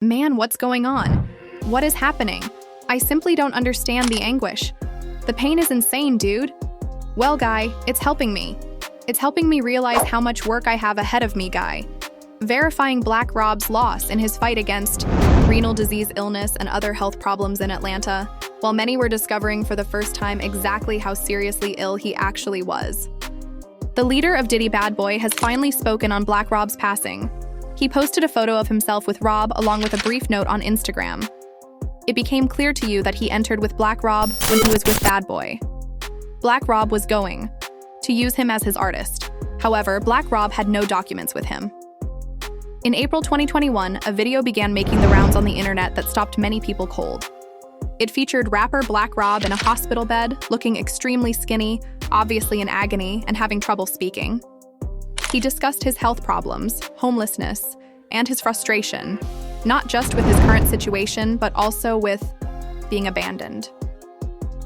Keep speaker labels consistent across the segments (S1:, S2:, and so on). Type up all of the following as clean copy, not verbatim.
S1: Man, what's going on? What is happening? I simply don't understand the anguish. The pain is insane, dude. Well, guy, it's helping me. It's helping me realize how much work I have ahead of me, guy. Verifying Black Rob's loss in his fight against renal disease illness and other health problems in Atlanta, while many were discovering for the first time exactly how seriously ill he actually was. The leader of Diddy Bad Boy has finally spoken on Black Rob's passing. He posted a photo of himself with Rob along with a brief note on Instagram. It became clear to you that he entered with Black Rob when he was with Bad Boy. Black Rob was going to use him as his artist. However, Black Rob had no documents with him. In April 2021, a video began making the rounds on the internet that stopped many people cold. It featured rapper Black Rob in a hospital bed, looking extremely skinny, obviously in agony, and having trouble speaking. He discussed his health problems, homelessness, and his frustration, not just with his current situation, but also with being abandoned.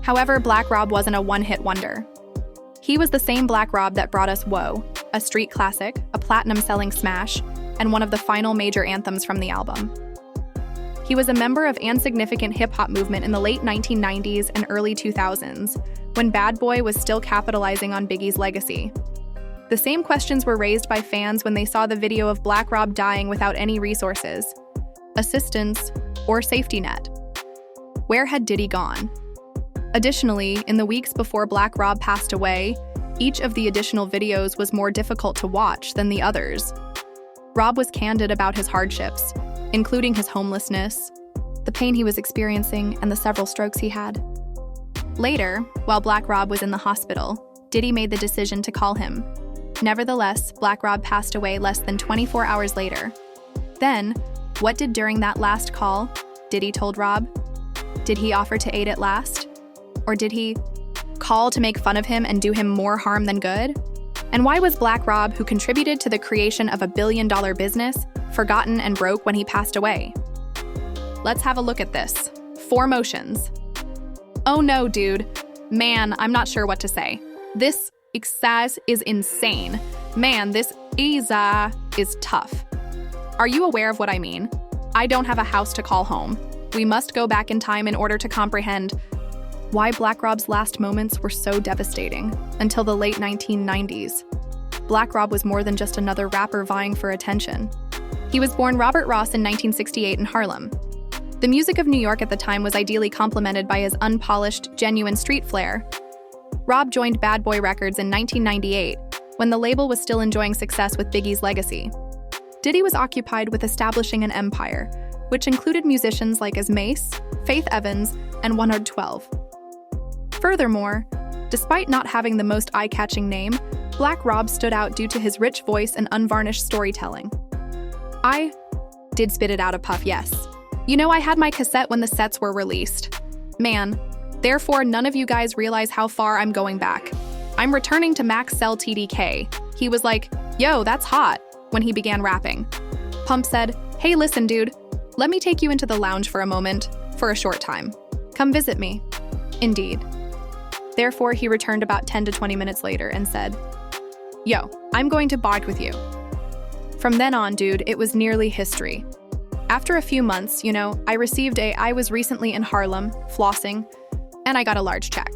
S1: However, Black Rob wasn't a one-hit wonder. He was the same Black Rob that brought us Whoa, a street classic, a platinum-selling smash, and one of the final major anthems from the album. He was a member of an significant hip-hop movement in the late 1990s and early 2000s, when Bad Boy was still capitalizing on Biggie's legacy. The same questions were raised by fans when they saw the video of Black Rob dying without any resources, assistance, or safety net. Where had Diddy gone? Additionally, in the weeks before Black Rob passed away, each of the additional videos was more difficult to watch than the others. Rob was candid about his hardships, including his homelessness, the pain he was experiencing, and the several strokes he had. Later, while Black Rob was in the hospital, Diddy made the decision to call him. Nevertheless, Black Rob passed away less than 24 hours later. Then, what did during that last call Diddy told Rob? Did he offer to aid at last? Or did he call to make fun of him and do him more harm than good? And why was Black Rob, who contributed to the creation of a billion-dollar business, forgotten and broke when he passed away? Let's have a look at this. 4 motions. Oh no, dude. Man, I'm not sure what to say. This excess is insane. Man, this is tough. Are you aware of what I mean? I don't have a house to call home. We must go back in time in order to comprehend why Black Rob's last moments were so devastating. Until the late 1990s, Black Rob was more than just another rapper vying for attention. He was born Robert Ross in 1968 in Harlem. The music of New York at the time was ideally complemented by his unpolished, genuine street flair. Rob joined Bad Boy Records in 1998, when the label was still enjoying success with Biggie's legacy. Diddy was occupied with establishing an empire, which included musicians like Mace, Faith Evans, and 112. Furthermore, despite not having the most eye-catching name, Black Rob stood out due to his rich voice and unvarnished storytelling. I did spit it out a puff, yes. You know, I had my cassette when the sets were released. Man, therefore none of you guys realize how far I'm going back. I'm returning to Max Cell TDK. He was like, yo, that's hot, when he began rapping. Pump said, hey, listen, dude, let me take you into the lounge for a moment, for a short time. Come visit me. Indeed. Therefore, he returned about 10 to 20 minutes later and said, yo, I'm going to bond with you. From then on, dude, it was nearly history. After a few months, I received I was recently in Harlem, flossing, and I got a large check.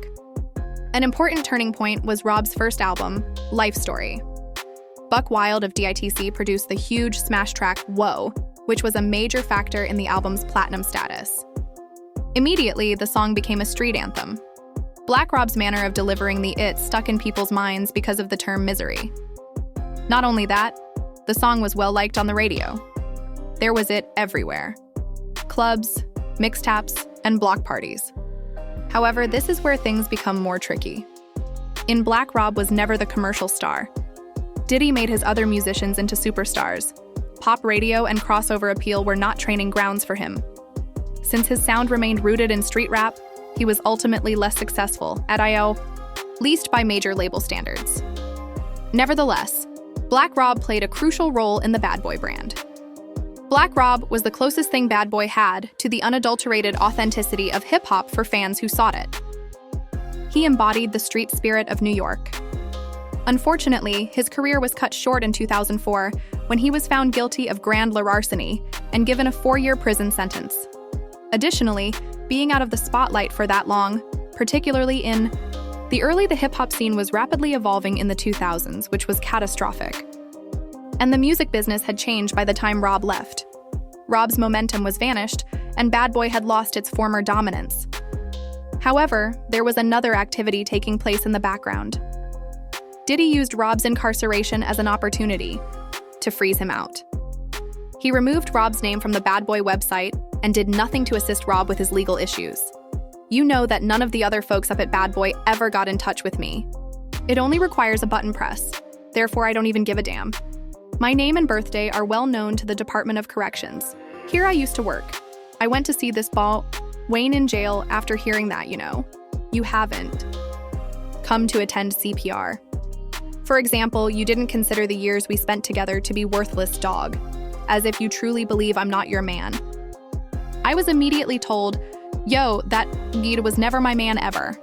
S1: An important turning point was Rob's first album, Life Story. Buck Wild of DITC produced the huge smash track, Whoa, which was a major factor in the album's platinum status. Immediately, the song became a street anthem. Black Rob's manner of delivering the it stuck in people's minds because of the term misery. Not only that, the song was well-liked on the radio. There was it everywhere. Clubs, mixtapes, and block parties. However, this is where things become more tricky. In Black Rob was never the commercial star. Diddy made his other musicians into superstars. Pop radio and crossover appeal were not training grounds for him. Since his sound remained rooted in street rap, he was ultimately less successful at least by major label standards. Nevertheless, Black Rob played a crucial role in the Bad Boy brand. Black Rob was the closest thing Bad Boy had to the unadulterated authenticity of hip-hop for fans who sought it. He embodied the street spirit of New York. Unfortunately, his career was cut short in 2004 when he was found guilty of grand larceny and given a 4-year prison sentence. Additionally, being out of the spotlight for that long, particularly in the hip-hop scene was rapidly evolving in the 2000s, which was catastrophic. And the music business had changed by the time Rob left. Rob's momentum was vanished, and Bad Boy had lost its former dominance. However, there was another activity taking place in the background. Diddy used Rob's incarceration as an opportunity to freeze him out. He removed Rob's name from the Bad Boy website and did nothing to assist Rob with his legal issues. You know that none of the other folks up at Bad Boy ever got in touch with me. It only requires a button press. Therefore, I don't even give a damn. My name and birthday are well known to the Department of Corrections. Here I used to work. I went to see this ball Wayne in jail after hearing that, You haven't come to attend CPR. For example, you didn't consider the years we spent together to be worthless, dog, as if you truly believe I'm not your man. I was immediately told, yo, that Gita was never my man ever.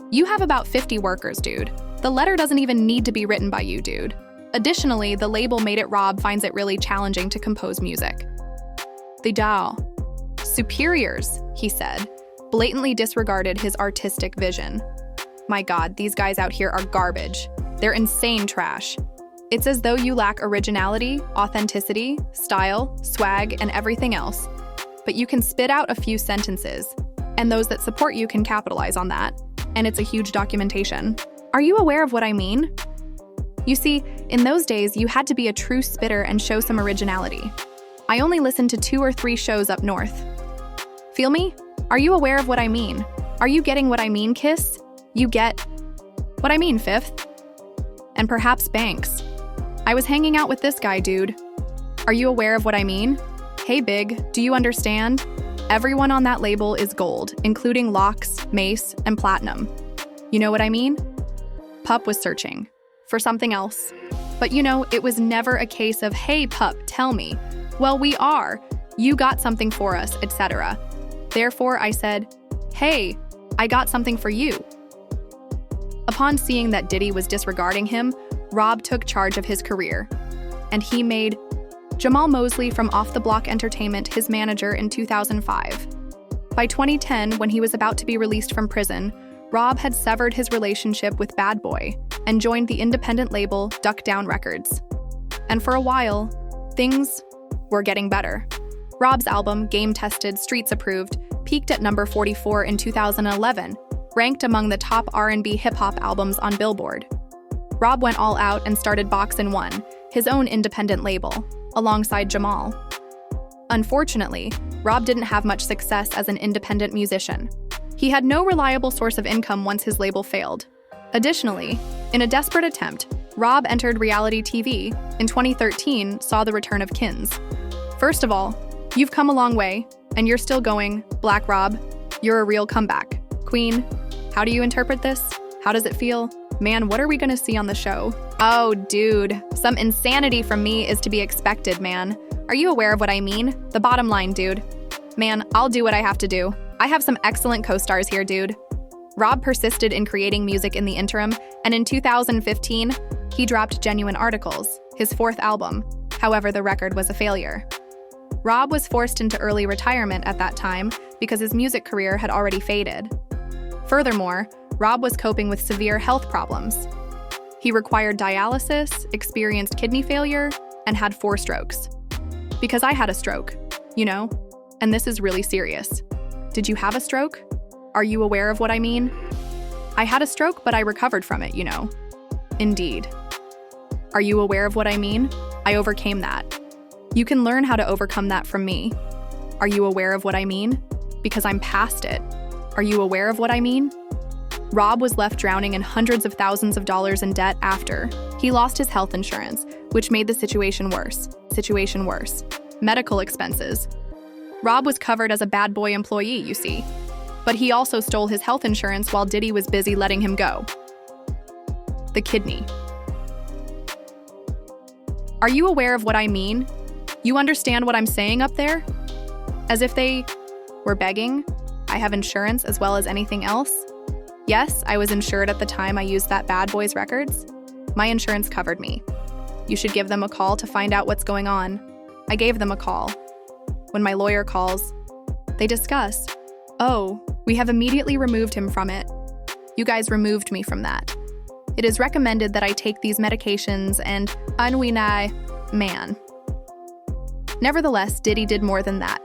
S1: You have about 50 workers, dude. The letter doesn't even need to be written by you, dude. Additionally, the label made it Rob finds it really challenging to compose music. The DAO superiors, he said, blatantly disregarded his artistic vision. My God, these guys out here are garbage. They're insane trash. It's as though you lack originality, authenticity, style, swag, and everything else. But you can spit out a few sentences, and those that support you can capitalize on that, and it's a huge documentation. Are you aware of what I mean? You see, in those days, you had to be a true spitter and show some originality. I only listened to 2 or 3 shows up north. Feel me? Are you aware of what I mean? Are you getting what I mean, Kiss? You get what I mean, Fifth? And perhaps Banks. I was hanging out with this guy, dude. Are you aware of what I mean? Hey, Big, do you understand? Everyone on that label is gold, including Locks, Mace, and Platinum. You know what I mean? Pup was searching for something else. But it was never a case of, hey, Pup, tell me. Well, we are. You got something for us, etc. Therefore, I said, hey, I got something for you. Upon seeing that Diddy was disregarding him, Rob took charge of his career, and he made Jamal Mosley from Off the Block Entertainment his manager in 2005. By 2010, when he was about to be released from prison, Rob had severed his relationship with Bad Boy and joined the independent label Duck Down Records. And for a while, things were getting better. Rob's album, Game Tested, Streets Approved, peaked at number 44 in 2011, ranked among the top R&B hip-hop albums on Billboard. Rob went all out and started Boxin' One, his own independent label, alongside Jamal. Unfortunately, Rob didn't have much success as an independent musician. He had no reliable source of income once his label failed. Additionally, in a desperate attempt, Rob entered reality TV. In 2013, saw the return of Kins. First of all, you've come a long way, and you're still going, Black Rob. You're a real comeback. Queen, how do you interpret this? How does it feel? Man, what are we gonna see on the show? Oh, dude, some insanity from me is to be expected, man. Are you aware of what I mean? The bottom line, dude. Man, I'll do what I have to do. I have some excellent co-stars here, dude. Rob persisted in creating music in the interim, and in 2015, he dropped Genuine Articles, his 4th album. However, the record was a failure. Rob was forced into early retirement at that time because his music career had already faded. Furthermore, Rob was coping with severe health problems. He required dialysis, experienced kidney failure, and had 4 strokes. Because I had a stroke, and this is really serious. Did you have a stroke? Are you aware of what I mean? I had a stroke, but I recovered from it, Indeed. Are you aware of what I mean? I overcame that. You can learn how to overcome that from me. Are you aware of what I mean? Because I'm past it. Are you aware of what I mean? Rob was left drowning in hundreds of thousands of dollars in debt after he lost his health insurance, which made the situation worse. Medical expenses. Rob was covered as a Bad Boy employee, you see. But he also stole his health insurance while Diddy was busy letting him go. The kidney. Are you aware of what I mean? You understand what I'm saying up there? As if they were begging, I have insurance as well as anything else. Yes, I was insured at the time I used that Bad Boys records. My insurance covered me. You should give them a call to find out what's going on. I gave them a call. When my lawyer calls, they discuss, oh, we have immediately removed him from it. You guys removed me from that. It is recommended that I take these medications and man. Nevertheless, Diddy did more than that.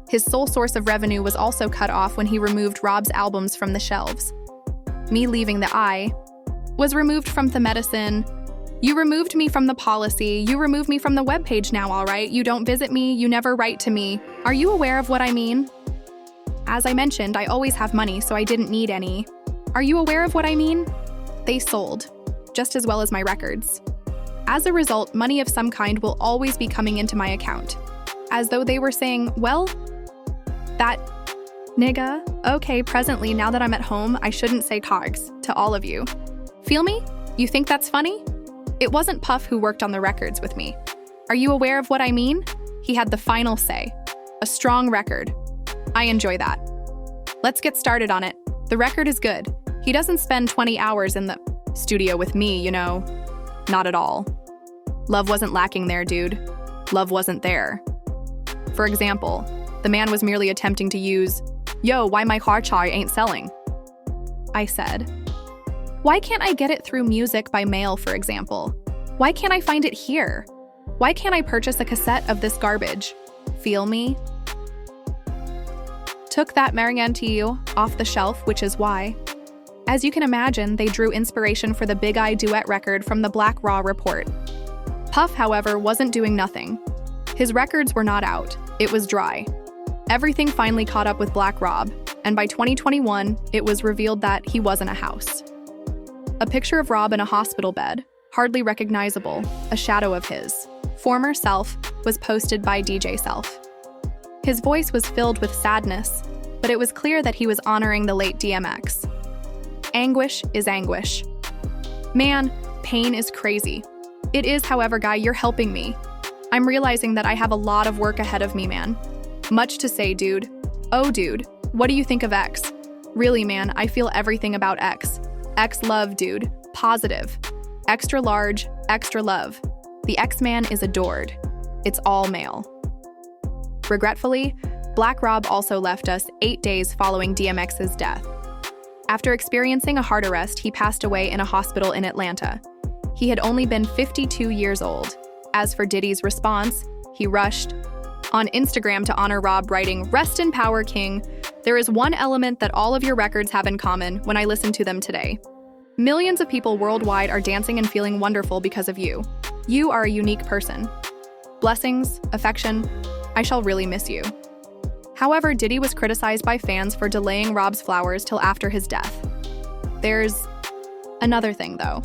S1: His sole source of revenue was also cut off when he removed Rob's albums from the shelves. Me leaving the I was removed from the medicine. You removed me from the policy. You removed me from the webpage now, all right? You don't visit me. You never write to me. Are you aware of what I mean? As I mentioned, I always have money, so I didn't need any. Are you aware of what I mean? They sold, just as well as my records. As a result, money of some kind will always be coming into my account. As though they were saying, well, that nigga, okay, presently, now that I'm at home, I shouldn't say cogs to all of you. Feel me? You think that's funny? It wasn't Puff who worked on the records with me. Are you aware of what I mean? He had the final say. A strong record. I enjoy that. Let's get started on it. The record is good. He doesn't spend 20 hours in the studio with me, you know. Not at all. Love wasn't lacking there, dude. Love wasn't there. For example, the man was merely attempting to use, yo, why my car char ain't selling? I said, why can't I get it through music by mail, for example? Why can't I find it here? Why can't I purchase a cassette of this garbage? Feel me? Took that Marianne off the shelf, which is why. As you can imagine, they drew inspiration for the Big Eye duet record from the Black Raw report. Puff, however, wasn't doing nothing. His records were not out. It was dry. Everything finally caught up with Black Rob, and by 2021, it was revealed that he was in a house. A picture of Rob in a hospital bed, hardly recognizable, a shadow of his former self, was posted by DJ Self. His voice was filled with sadness, but it was clear that he was honoring the late DMX. Anguish is anguish. Man, pain is crazy. It is, however, guy, you're helping me. I'm realizing that I have a lot of work ahead of me, man. Much to say, dude. Oh, dude, what do you think of X? Really, man, I feel everything about X. X love, dude. Positive. Extra large, extra love. The X-Man is adored. It's all male. Regretfully, Black Rob also left us 8 days following DMX's death. After experiencing a heart arrest, he passed away in a hospital in Atlanta. He had only been 52 years old. As for Diddy's response, he rushed on Instagram to honor Rob, writing, "Rest in power, King. There is one element that all of your records have in common when I listen to them today. Millions of people worldwide are dancing and feeling wonderful because of you. You are a unique person. Blessings, affection. I shall really miss you." However, Diddy was criticized by fans for delaying Rob's flowers till after his death. There's another thing, though.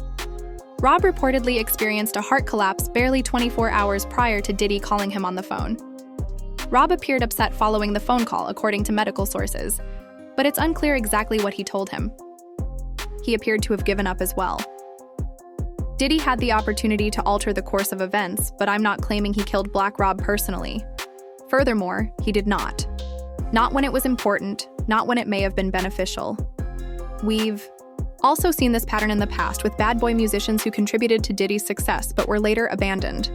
S1: Rob reportedly experienced a heart collapse barely 24 hours prior to Diddy calling him on the phone. Rob appeared upset following the phone call, according to medical sources, but it's unclear exactly what he told him. He appeared to have given up as well. Diddy had the opportunity to alter the course of events, but I'm not claiming he killed Black Rob personally. Furthermore, he did not. Not when it was important, not when it may have been beneficial. We've also seen this pattern in the past with bad boy musicians who contributed to Diddy's success but were later abandoned.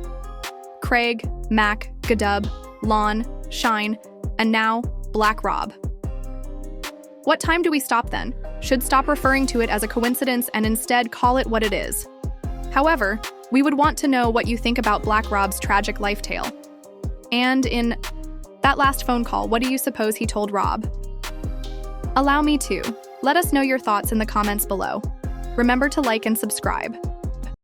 S1: Craig, Mac, Gadub, Lon, Shine, and now Black Rob. What time do we stop then? Should stop referring to it as a coincidence and instead call it what it is. However, we would want to know what you think about Black Rob's tragic life tale. And in that last phone call, what do you suppose he told Rob? Allow me to. Let us know your thoughts in the comments below. Remember to like and subscribe.